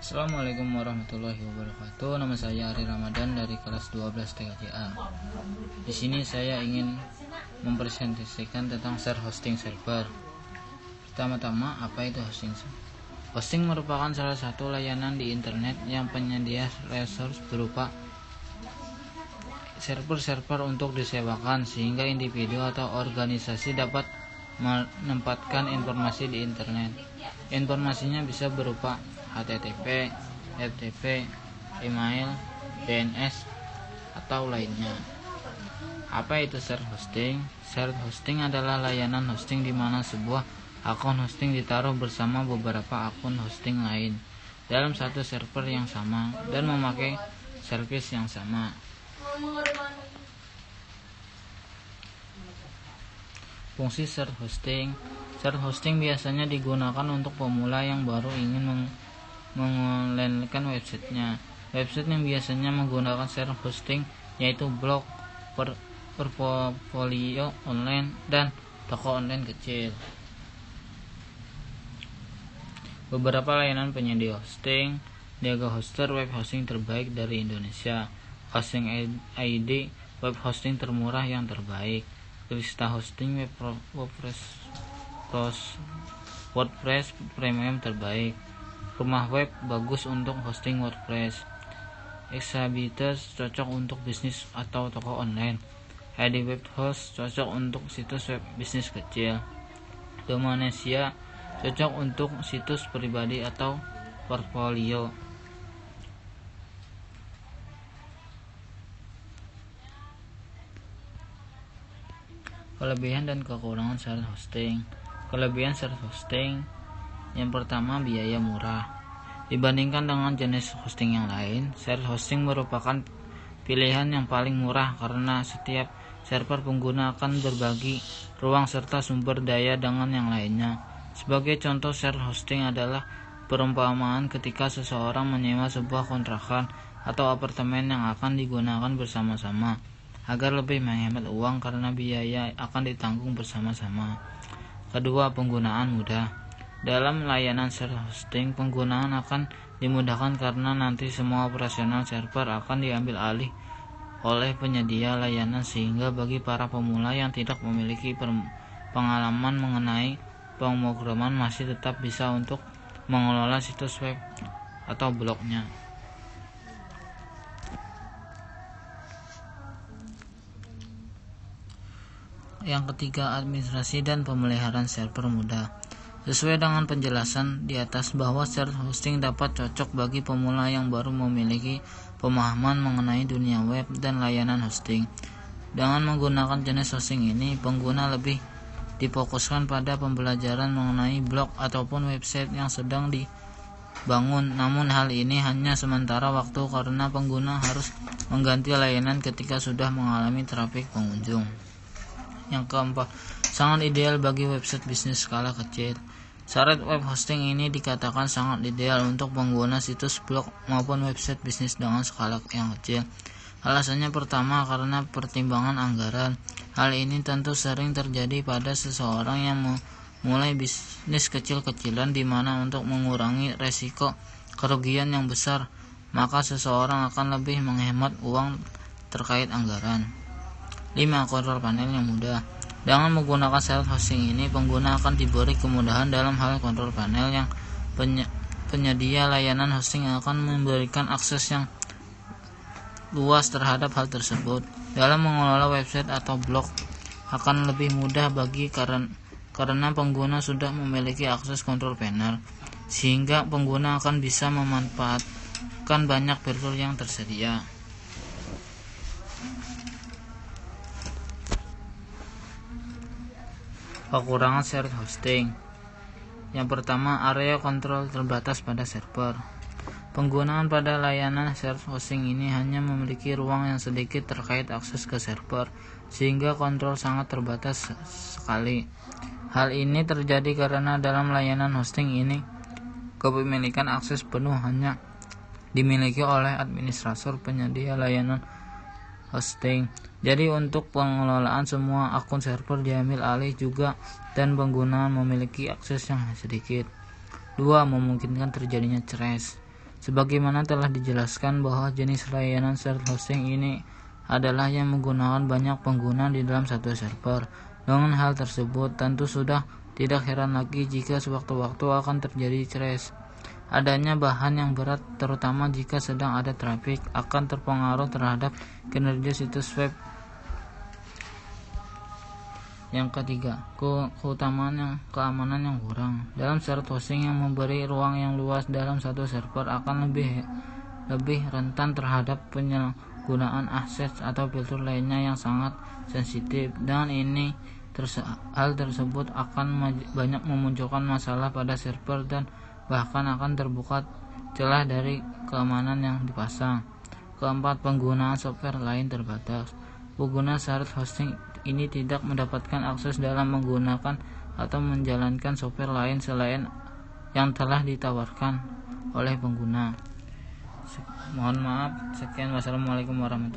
Assalamualaikum warahmatullahi wabarakatuh. Nama saya Ari Ramadan dari kelas 12 TKJA. Di sini saya ingin mempresentasikan tentang share hosting server. Pertama-tama, apa itu hosting? Hosting merupakan salah satu layanan di internet yang penyedia resource berupa server-server untuk disewakan sehingga individu atau organisasi dapat menempatkan informasi di internet. Informasinya bisa berupa HTTP, FTP, email, DNS, atau lainnya. Apa itu shared hosting? Shared hosting adalah layanan hosting di mana sebuah akun hosting ditaruh bersama beberapa akun hosting lain dalam satu server yang sama dan memakai service yang sama. Fungsi shared hosting. Shared hosting biasanya digunakan untuk pemula yang baru ingin mengelenkan websitenya. Website yang biasanya menggunakan shared hosting yaitu blog, portfolio online, dan toko online kecil. Beberapa layanan penyedia hosting. Diaga Hoster, web hosting terbaik dari Indonesia. Hosting ID, web hosting termurah yang terbaik. Krista Hosting, WordPress premium terbaik. Rumah web bagus untuk hosting WordPress. Exabytes cocok untuk bisnis atau toko online. ID Web Host cocok untuk situs web bisnis kecil. Domanesia cocok untuk situs pribadi atau portfolio. Kelebihan dan kekurangan shared hosting. Kelebihan shared hosting: yang pertama, biaya murah. Dibandingkan dengan jenis hosting yang lain, shared hosting merupakan pilihan yang paling murah karena setiap server pengguna akan berbagi ruang serta sumber daya dengan yang lainnya. Sebagai contoh, shared hosting adalah perumpamaan ketika seseorang menyewa sebuah kontrakan atau apartemen yang akan digunakan bersama-sama agar lebih menghemat uang karena biaya akan ditanggung bersama-sama. Kedua, penggunaan mudah. Dalam layanan shared hosting, penggunaan akan dimudahkan karena nanti semua operasional server akan diambil alih oleh penyedia layanan sehingga bagi para pemula yang tidak memiliki pengalaman mengenai pemrograman masih tetap bisa untuk mengelola situs web atau blognya. Yang ketiga, administrasi dan pemeliharaan server mudah. Sesuai dengan penjelasan di atas bahwa shared hosting dapat cocok bagi pemula yang baru memiliki pemahaman mengenai dunia web dan layanan hosting. Dengan menggunakan jenis hosting ini, pengguna lebih difokuskan pada pembelajaran mengenai blog ataupun website yang sedang dibangun. Namun hal ini hanya sementara waktu karena pengguna harus mengganti layanan ketika sudah mengalami trafik pengunjung. Yang keempat, sangat ideal bagi website bisnis skala kecil. Shared web hosting ini dikatakan sangat ideal untuk pengguna situs blog maupun website bisnis dengan skala yang kecil. Alasannya pertama, karena pertimbangan anggaran. Hal ini tentu sering terjadi pada seseorang yang memulai bisnis kecil-kecilan di mana untuk mengurangi resiko kerugian yang besar, maka seseorang akan lebih menghemat uang terkait anggaran. 5. Kontrol panel yang mudah. Dengan menggunakan shared hosting ini, pengguna akan diberi kemudahan dalam hal kontrol panel yang penyedia layanan hosting akan memberikan akses yang luas terhadap hal tersebut. Dalam mengelola website atau blog akan lebih mudah bagi karena pengguna sudah memiliki akses kontrol panel, sehingga pengguna akan bisa memanfaatkan banyak fitur yang tersedia. Kekurangan shared hosting. Yang pertama, area kontrol terbatas pada server. Penggunaan pada layanan shared hosting ini hanya memiliki ruang yang sedikit terkait akses ke server, sehingga kontrol sangat terbatas sekali. Hal ini terjadi karena dalam layanan hosting ini, kepemilikan akses penuh hanya dimiliki oleh administrator penyedia layanan hosting. Jadi untuk pengelolaan semua akun server diambil alih juga dan pengguna memiliki akses yang sedikit. 2. Memungkinkan terjadinya crash. Sebagaimana telah dijelaskan bahwa jenis layanan shared hosting ini adalah yang menggunakan banyak pengguna di dalam satu server. Dengan hal tersebut, tentu sudah tidak heran lagi jika sewaktu-waktu akan terjadi crash. Adanya bahan yang berat, terutama jika sedang ada traffic, akan terpengaruh terhadap kinerja situs web. Yang ketiga, keamanan yang kurang. Dalam shared hosting yang memberi ruang yang luas dalam satu server akan lebih rentan terhadap penyalahgunaan akses atau fitur lainnya yang sangat sensitif. Dengan ini, hal tersebut akan banyak memunculkan masalah pada server dan bahkan akan terbuka celah dari keamanan yang dipasang. Keempat, penggunaan software lain terbatas. Pengguna shared hosting ini tidak mendapatkan akses dalam menggunakan atau menjalankan software lain selain yang telah ditawarkan oleh pengguna. Mohon maaf, sekian. Wassalamualaikum warahmatullahi wabarakatuh.